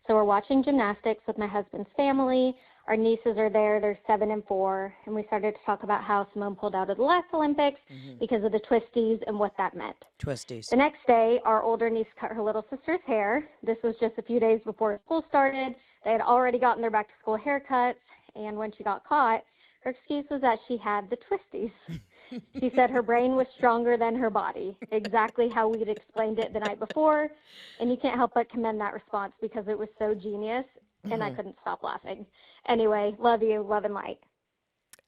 So we're watching gymnastics with my husband's family. Our nieces are there. They're 7 and 4. And we started to talk about how Simone pulled out of the last Olympics because of the twisties and what that meant. Twisties. The next day, our older niece cut her little sister's hair. This was just a few days before school started. They had already gotten their back-to-school haircuts. And when she got caught, her excuse was that she had the twisties. She said her brain was stronger than her body, exactly how we'd explained it the night before. And you can't help but commend that response because it was so genius, and I couldn't stop laughing. Anyway, love you. Love and light.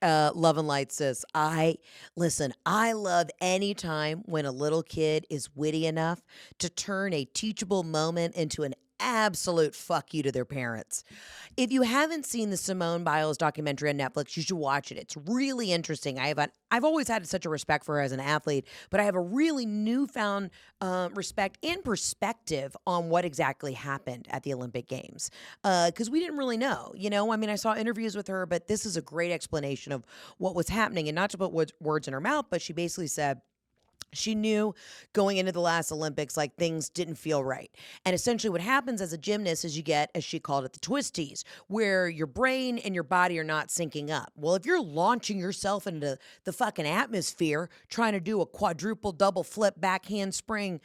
Love and light, sis. I love any time when a little kid is witty enough to turn a teachable moment into an absolute fuck you to their parents. If you haven't seen the Simone Biles documentary on Netflix, you should watch it. It's really interesting. I've always had such a respect for her as an athlete, but I have a really newfound respect and perspective on what exactly happened at the Olympic Games. Because we didn't really know, I saw interviews with her, but this is a great explanation of what was happening, and not to put words in her mouth, but she basically said, she knew going into the last Olympics, things didn't feel right. And essentially what happens as a gymnast is you get, as she called it, the twisties, where your brain and your body are not syncing up. Well, if you're launching yourself into the fucking atmosphere, trying to do a quadruple double flip back handspring,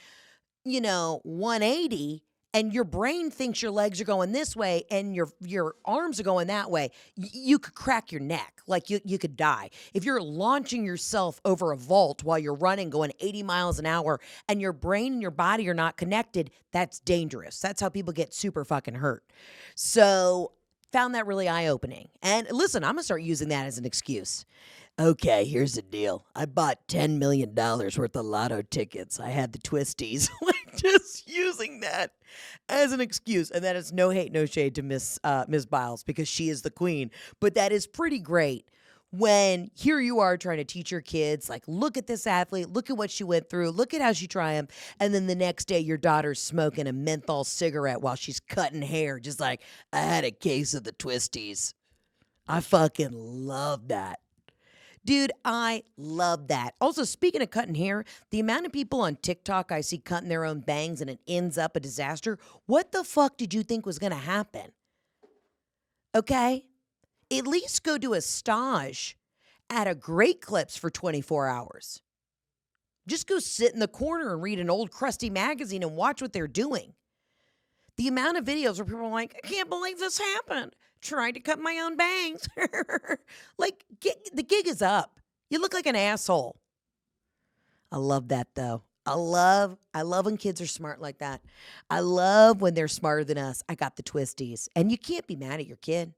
180, and your brain thinks your legs are going this way and your arms are going that way, you could crack your neck. You could die. If you're launching yourself over a vault while you're running, going 80 miles an hour, and your brain and your body are not connected, that's dangerous. That's how people get super fucking hurt. So found that really eye-opening. And listen, I'm going to start using that as an excuse. Okay, here's the deal. I bought $10 million worth of lotto tickets. I had the twisties. Just using that as an excuse. And that is no hate, no shade to Miss Biles, because she is the queen. But that is pretty great when here you are trying to teach your kids, look at this athlete, look at what she went through, look at how she triumphed. And then the next day, your daughter's smoking a menthol cigarette while she's cutting hair. Just I had a case of the twisties. I fucking love that. Dude, I love that. Also, speaking of cutting hair, the amount of people on TikTok I see cutting their own bangs and it ends up a disaster. What the fuck did you think was going to happen? Okay? At least go do a stage at a Great Clips for 24 hours. Just go sit in the corner and read an old crusty magazine and watch what they're doing. The amount of videos where people are like, I can't believe this happened. Tried to cut my own bangs. Like, the gig is up. You look like an asshole. I love that, though. I love when kids are smart like that. I love when they're smarter than us. I got the twisties. And you can't be mad at your kid.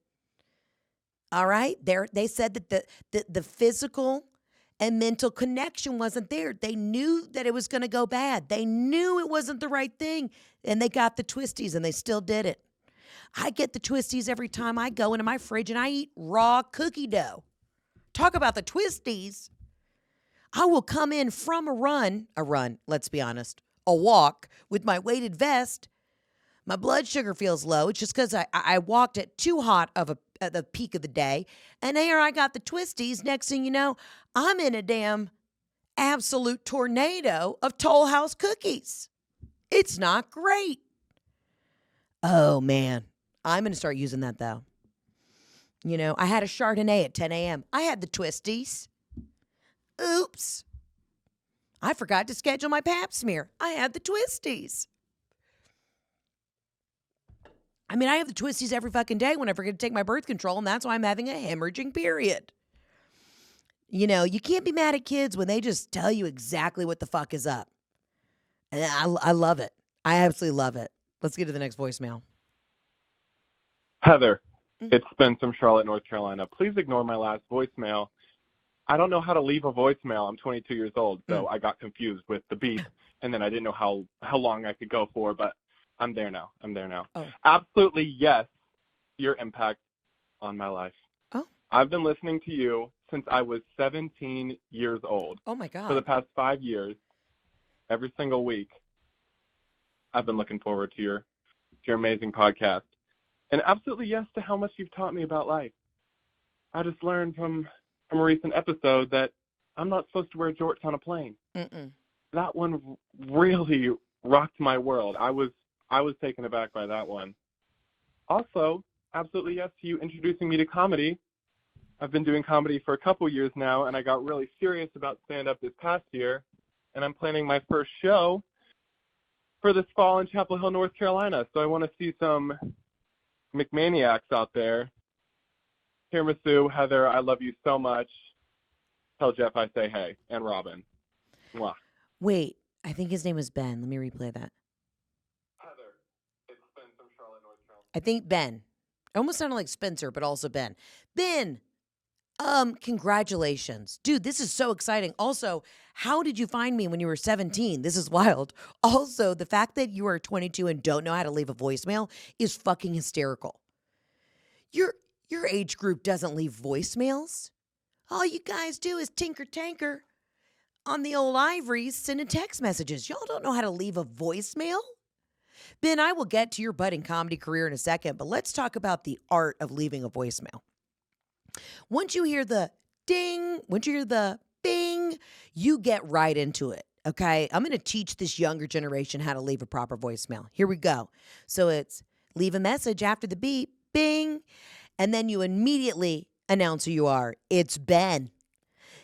All right? They said that the physical and mental connection wasn't there. They knew that it was going to go bad. They knew it wasn't the right thing. And they got the twisties, and they still did it. I get the twisties every time I go into my fridge and I eat raw cookie dough. Talk about the twisties. I will come in from a run, let's be honest, a walk with my weighted vest. My blood sugar feels low. It's just because I walked at too hot at the peak of the day. And here I got the twisties. Next thing you know, I'm in a damn absolute tornado of Toll House cookies. It's not great. Oh, man. I'm going to start using that, though. You know, I had a Chardonnay at 10 a.m. I had the twisties. Oops. I forgot to schedule my pap smear. I had the twisties. I mean, I have the twisties every fucking day when I forget to take my birth control, and that's why I'm having a hemorrhaging period. You know, you can't be mad at kids when they just tell you exactly what the fuck is up. And I love it. I absolutely love it. Let's get to the next voicemail. Heather, it's Spence from Charlotte, North Carolina. Please ignore my last voicemail. I don't know how to leave a voicemail. I'm 22 years old, so I got confused with the beep, and then I didn't know how long I could go for, but I'm there now. Oh. Absolutely, yes, your impact on my life. Oh. I've been listening to you since I was 17 years old. Oh, my God. For the past 5 years, every single week, I've been looking forward to your amazing podcast. And absolutely yes to how much you've taught me about life. I just learned from a recent episode that I'm not supposed to wear jorts on a plane. Mm-mm. That one really rocked my world. I was taken aback by that one. Also, absolutely yes to you introducing me to comedy. I've been doing comedy for a couple years now, and I got really serious about stand-up this past year, and I'm planning my first show for this fall in Chapel Hill, North Carolina. So I want to see some McManiacs out there. Tiramisu, Heather, I love you so much. Tell Jeff I say hey, and Robin. Mwah. Wait, I think his name was Ben. Let me replay that. Heather, it's Ben from Charlotte, North Carolina. I think Ben. It almost sounded like Spencer, but also Ben. Ben, congratulations. Dude, this is so exciting. Also, how did you find me when you were 17? This is wild. Also, the fact that you are 22 and don't know how to leave a voicemail is fucking hysterical. Your age group doesn't leave voicemails. All you guys do is tinker-tanker on the old ivories sending text messages. Y'all don't know how to leave a voicemail? Ben, I will get to your budding comedy career in a second, but let's talk about the art of leaving a voicemail. Once you hear the ding, once you hear the bing, you get right into it, okay? I'm going to teach this younger generation how to leave a proper voicemail. Here we go. So it's leave a message after the beep, bing, and then you immediately announce who you are. It's Ben.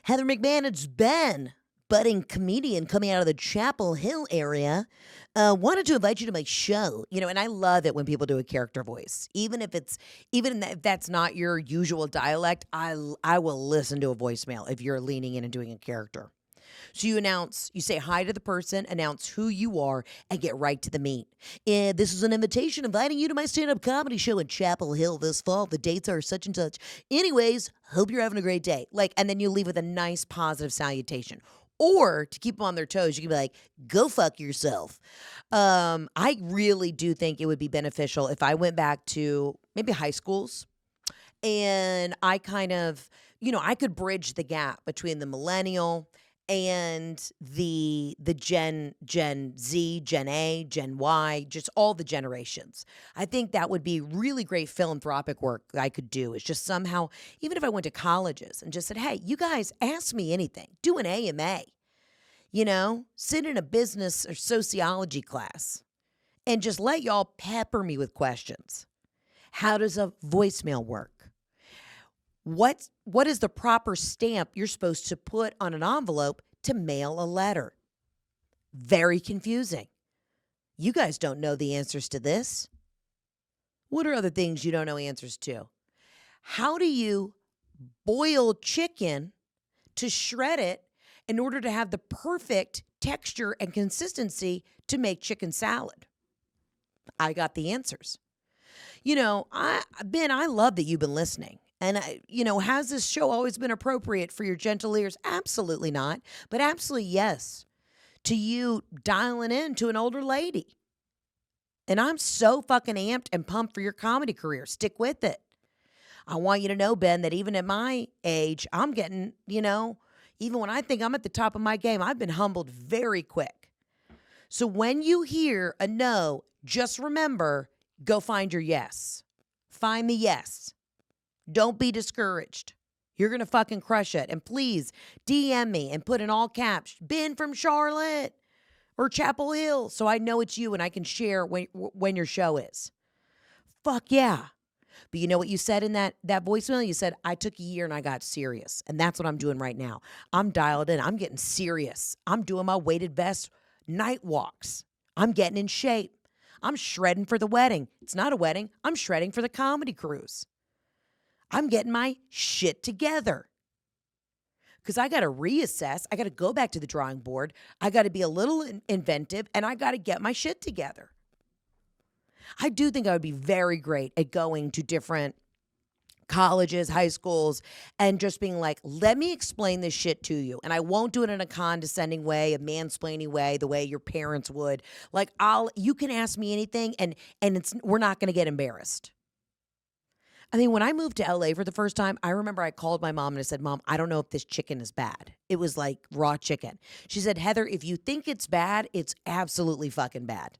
Heather McMahan, it's Ben, budding comedian coming out of the Chapel Hill area. Wanted to invite you to my show. You know, and I love it when people do a character voice. Even if that's not your usual dialect, I will listen to a voicemail if you're leaning in and doing a character. So you say hi to the person, announce who you are, and get right to the meat. And this is an invitation inviting you to my stand-up comedy show in Chapel Hill this fall. The dates are such and such. Anyways, hope you're having a great day. And then you leave with a nice positive salutation. Or to keep them on their toes, you can be like, go fuck yourself. I really do think it would be beneficial if I went back to maybe high schools and I kind of, I could bridge the gap between the millennial and the Gen Z, Gen A, Gen Y, just all the generations. I think that would be really great philanthropic work I could do. It's just somehow, even if I went to colleges and just said, hey, you guys ask me anything, do an AMA, sit in a business or sociology class and just let y'all pepper me with questions. How does a voicemail work? What is the proper stamp you're supposed to put on an envelope to mail a letter? Very confusing. You guys don't know the answers to this. What are other things you don't know answers to? How do you boil chicken to shred it in order to have the perfect texture and consistency to make chicken salad? I got the answers. Ben, I love that you've been listening. And, has this show always been appropriate for your gentle ears? Absolutely not. But absolutely yes to you dialing in to an older lady. And I'm so fucking amped and pumped for your comedy career. Stick with it. I want you to know, Ben, that even at my age, I'm getting, even when I think I'm at the top of my game, I've been humbled very quick. So when you hear a no, just remember, go find your yes. Find the yes. Don't be discouraged. You're going to fucking crush it. And please DM me and put in all caps, Ben from Charlotte or Chapel Hill, so I know it's you and I can share when your show is. Fuck yeah. But you know what you said in that voicemail? You said, I took a year and I got serious. And that's what I'm doing right now. I'm dialed in. I'm getting serious. I'm doing my weighted vest night walks. I'm getting in shape. I'm shredding for the wedding. It's not a wedding. I'm shredding for the comedy cruise. I'm getting my shit together. Because I got to reassess. I got to go back to the drawing board. I got to be a little inventive, and I got to get my shit together. I do think I would be very great at going to different colleges, high schools, and just being like, let me explain this shit to you. And I won't do it in a condescending way, a mansplaining way, the way your parents would. Like, you can ask me anything, and we're not going to get embarrassed. I mean, when I moved to LA for the first time, I remember I called my mom and I said, Mom, I don't know if this chicken is bad. It was like raw chicken. She said, Heather, if you think it's bad, it's absolutely fucking bad.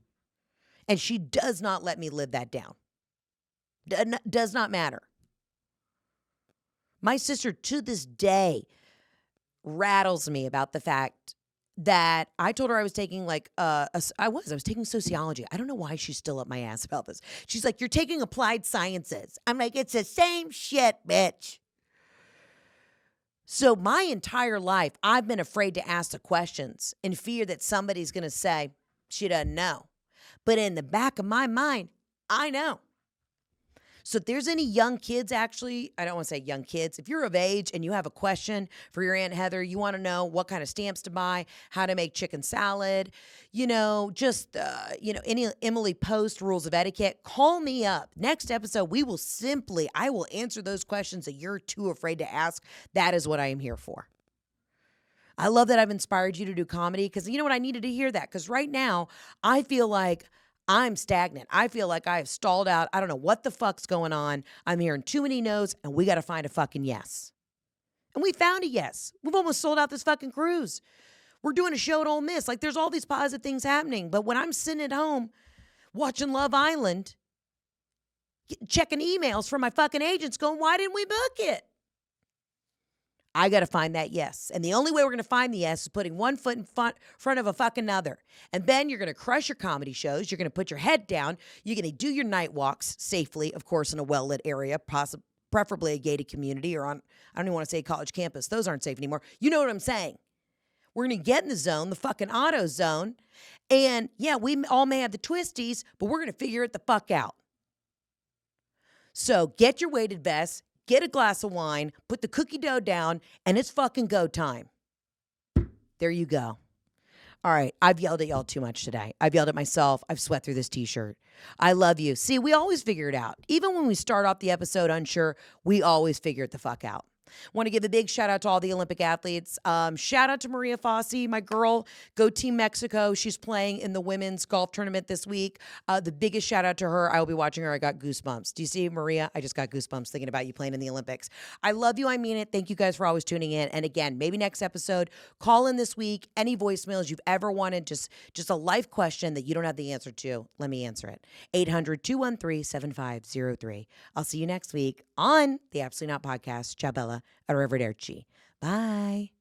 And she does not let me live that down. Does not matter. My sister, to this day, rattles me about the fact that I told her I was taking I was taking sociology. I don't know why she's still up my ass about this. She's like, you're taking applied sciences. I'm like, it's the same shit, bitch. So my entire life, I've been afraid to ask the questions in fear that somebody's going to say, she doesn't know. But in the back of my mind, I know. So if there's any young kids, actually, I don't want to say young kids. If you're of age and you have a question for your Aunt Heather, you want to know what kind of stamps to buy, how to make chicken salad, any Emily Post rules of etiquette, call me up. Next episode, I will answer those questions that you're too afraid to ask. That is what I am here for. I love that I've inspired you to do comedy because you know what? I needed to hear that because right now I feel like I'm stagnant. I feel like I have stalled out. I don't know what the fuck's going on. I'm hearing too many no's, and we got to find a fucking yes. And we found a yes. We've almost sold out this fucking cruise. We're doing a show at Ole Miss. Like, there's all these positive things happening. But when I'm sitting at home watching Love Island, checking emails from my fucking agents going, why didn't we book it? I got to find that yes. And the only way we're going to find the yes is putting one foot in front of a fucking other. And then you're going to crush your comedy shows. You're going to put your head down. You're going to do your night walks safely, of course, in a well-lit area, preferably a gated community or on, I don't even want to say college campus. Those aren't safe anymore. You know what I'm saying? We're going to get in the zone, the fucking auto zone. And yeah, we all may have the twisties, but we're going to figure it the fuck out. So get your weighted vest. Get a glass of wine, put the cookie dough down, and it's fucking go time. There you go. All right, I've yelled at y'all too much today. I've yelled at myself. I've sweat through this t-shirt. I love you. See, we always figure it out. Even when we start off the episode unsure, we always figure it the fuck out. Want to give a big shout out to all the Olympic athletes. Shout out to Maria Fossey, my girl. Go Team Mexico. She's playing in the women's golf tournament this week. The biggest shout out to her. I will be watching her. I got goosebumps. Do you see, Maria? I just got goosebumps thinking about you playing in the Olympics. I love you. I mean it. Thank you guys for always tuning in. And again, maybe next episode, call in this week. Any voicemails you've ever wanted, just a life question that you don't have the answer to, let me answer it. 800-213-7503. I'll see you next week on the Absolutely Not Podcast. Ciao, Bella. Arrivederci. Bye.